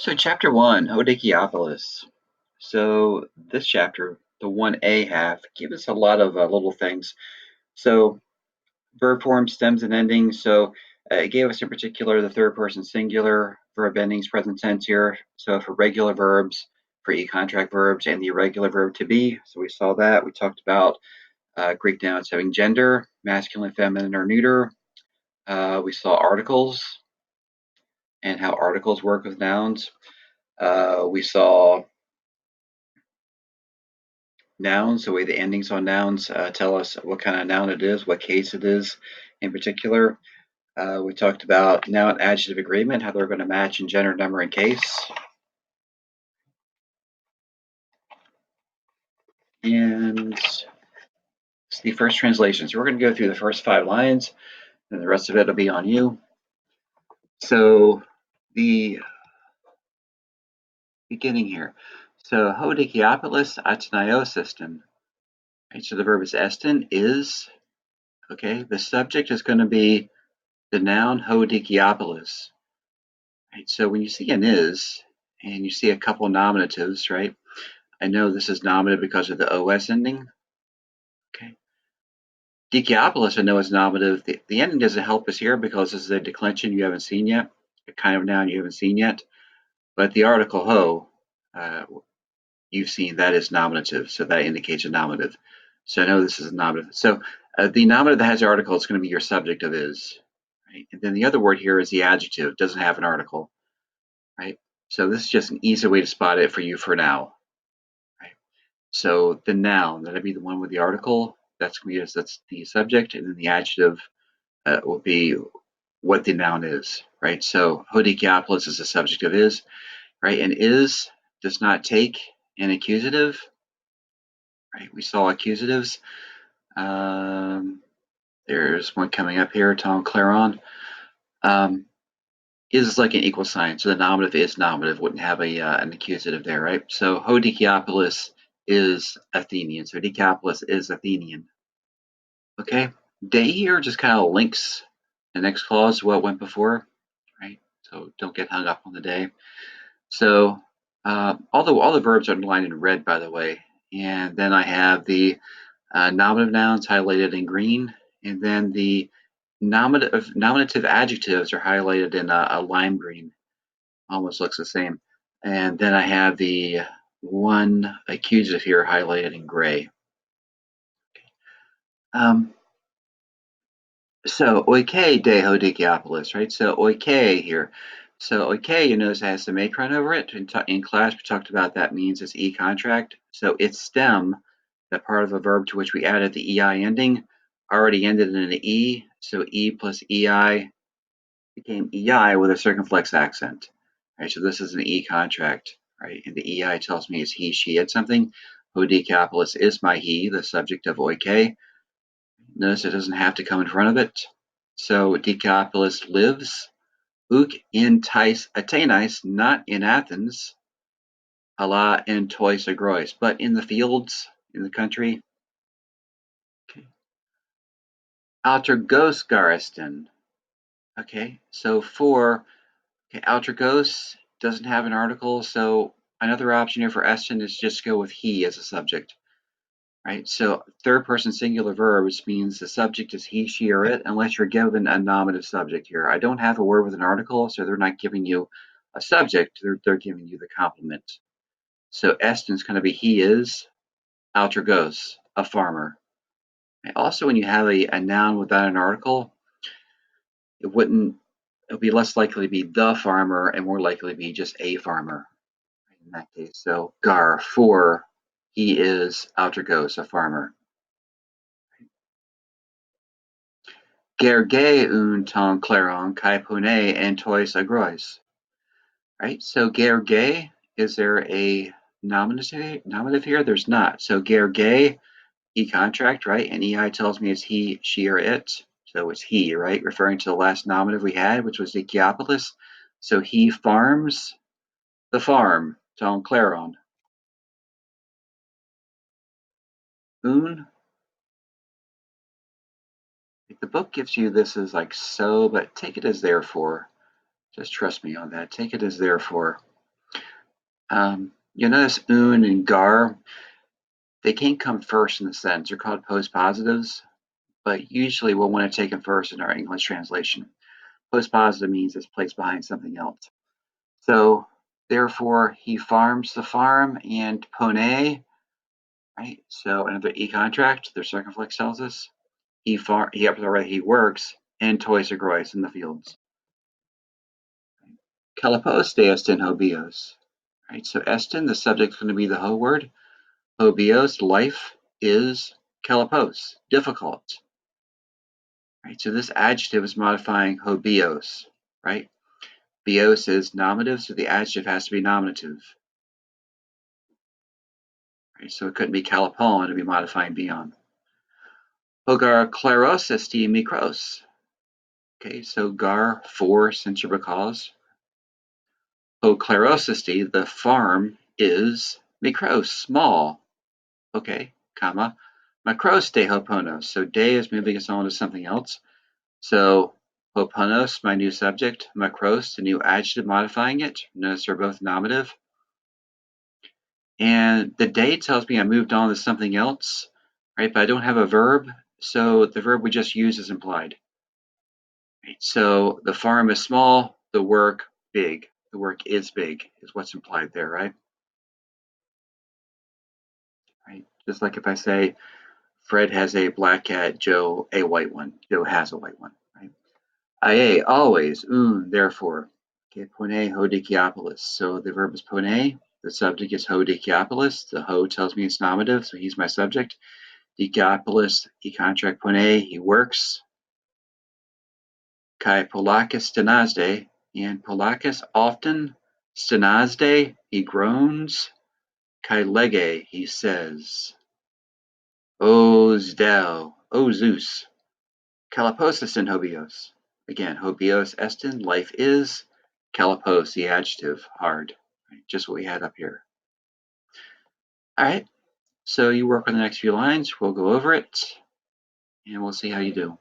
So chapter one, Hodikiopolis. So this chapter, the 1A half, gives us a lot of little things. So verb forms, stems, and endings. So it gave us in particular the third person singular, verb endings, present tense here. So for regular verbs, for e-contract verbs, and the irregular verb to be. So we saw that. We talked about Greek nouns having gender, masculine, feminine, or neuter. We saw articles and how articles work with nouns. We saw nouns, the way the endings on nouns tell us what kind of noun it is, what case it is in particular. We talked about noun adjective agreement, how they're going to match in gender, number, and case. And the first translation. So we're going to go through the first 5 lines, and the rest of it will be on you. So the beginning here. So Hodikiopolis ateneo system. Right, so the verb is estin, is. Okay, the subject is going to be the noun Hodikiopolis. Right, so when you see an is, and you see a couple of nominatives, right? I know this is nominative because of the OS ending. Okay. Dikiopolis, I know is nominative. The ending doesn't help us here because this is a declension you haven't seen yet, a kind of noun you haven't seen yet. But the article ho, you've seen, that is nominative, so that indicates a nominative. So I know this is a nominative. So the nominative that has the article is going to be your subject of is. Right? And then the other word here is the adjective, doesn't have an article. Right? So this is just an easy way to spot it for you for now. Right? So the noun, that'll be the one with the article. That's the subject, and then the adjective will be what the noun is. Right? So Hodikiopolis is the subject of is. Right? And is does not take an accusative. Right? We saw accusatives. There's one coming up here, Tom Claron. Is like an equal sign, so the nominative is nominative, wouldn't have an accusative there, right? So Hodikiopolis is Athenian, so Hodikiopolis is Athenian. Okay, day here just kind of links the next clause to what went before, right? So don't get hung up on the day. So all the verbs are underlined in red, by the way, and then I have the nominative nouns highlighted in green, and then the nominative adjectives are highlighted in a lime green. Almost looks the same. And then I have the one accusative here highlighted in gray. So oike de Hodikiopolis, right? So oike here. So oike, you notice it has the macron over it. In class, we talked about that means it's e-contract. So its stem, that part of the verb to which we added the ei ending, already ended in an e. So e plus ei became ei with a circumflex accent. Right, so this is an e-contract, right? And the ei tells me it's he, she, it something. Hodikiopolis is my he, the subject of oike. Notice it doesn't have to come in front of it. So Dikiopolis lives, uk in tais Athenis, not in Athens, ala in tois agrois, but in the fields, in the country. Okay. Altergos gariston. Okay, so for Altergos doesn't have an article, so another option here for estin is just go with he as a subject. Right, so third person singular verbs means the subject is he, she, or it, unless you're given a nominative subject here. I don't have a word with an article, so they're not giving you a subject, they're giving you the complement. So estin is going to be he is, Altergos, a farmer. And also, when you have a noun without an article, it would be less likely to be the farmer and more likely to be just a farmer in that case. So gar, for, he is, Altergos, a farmer. Gerge un ton claron kai pune and tois agrois. Right? So gerge, is there a nominative here? There's not. So gerge, e-contract, right? And ei tells me it's he, she, or it. So it's he, right? Referring to the last nominative we had, which was Dikiopolis. So he farms the farm, ton claron. Un. The book gives you this as like so, but take it as therefore. Just trust me on that. Take it as therefore. You'll notice un and gar, they can't come first in the sentence. They're called postpositives, but usually we'll want to take them first in our English translation. Postpositive means it's placed behind something else. So therefore, he farms the farm, and pone, right? So another e contract, their circumflex tells us he works in tois agrois in the fields. Kalapos de estin hobios. Right, so estin, the subject is going to be the ho word. Hobios, life, is kalapos, difficult. Right, so this adjective is modifying hobios, right? Bios is nominative, so the adjective has to be nominative. Right, so it couldn't be kalapon to be modifying beyond. Hogar claros esti mikros. Okay, so gar, for, since your because. Ho clarosity, the farm, is mikros, small. Okay, comma. Macros de hoponos. So de is moving us on to something else. So hoponos, my new subject. Macros, the new adjective modifying it. Notice they're both nominative. And the de tells me I moved on to something else, right? But I don't have a verb, so the verb we just use is implied. Right? So the farm is small, the work big. The work is big, is what's implied there, right? Right. Just like if I say Fred has a black cat, Joe a white one. Joe has a white one, right? Aye, always, therefore. Okay, pone hodikiapolis. So the verb is pone, the subject is hodikiapolis. The ho tells me it's nominative, so he's my subject. Dikiapolis, he contract pone, he works. Kai polakis stenazde, and polakis often, stenazde, he groans. Kai lege, he says. O Zdel, O Zeus. Kalaposis in hobios. Again, hobios estin, life is. Kalapos, the adjective, hard. Right? Just what we had up here. All right, so you work on the next few lines. We'll go over it, and we'll see how you do.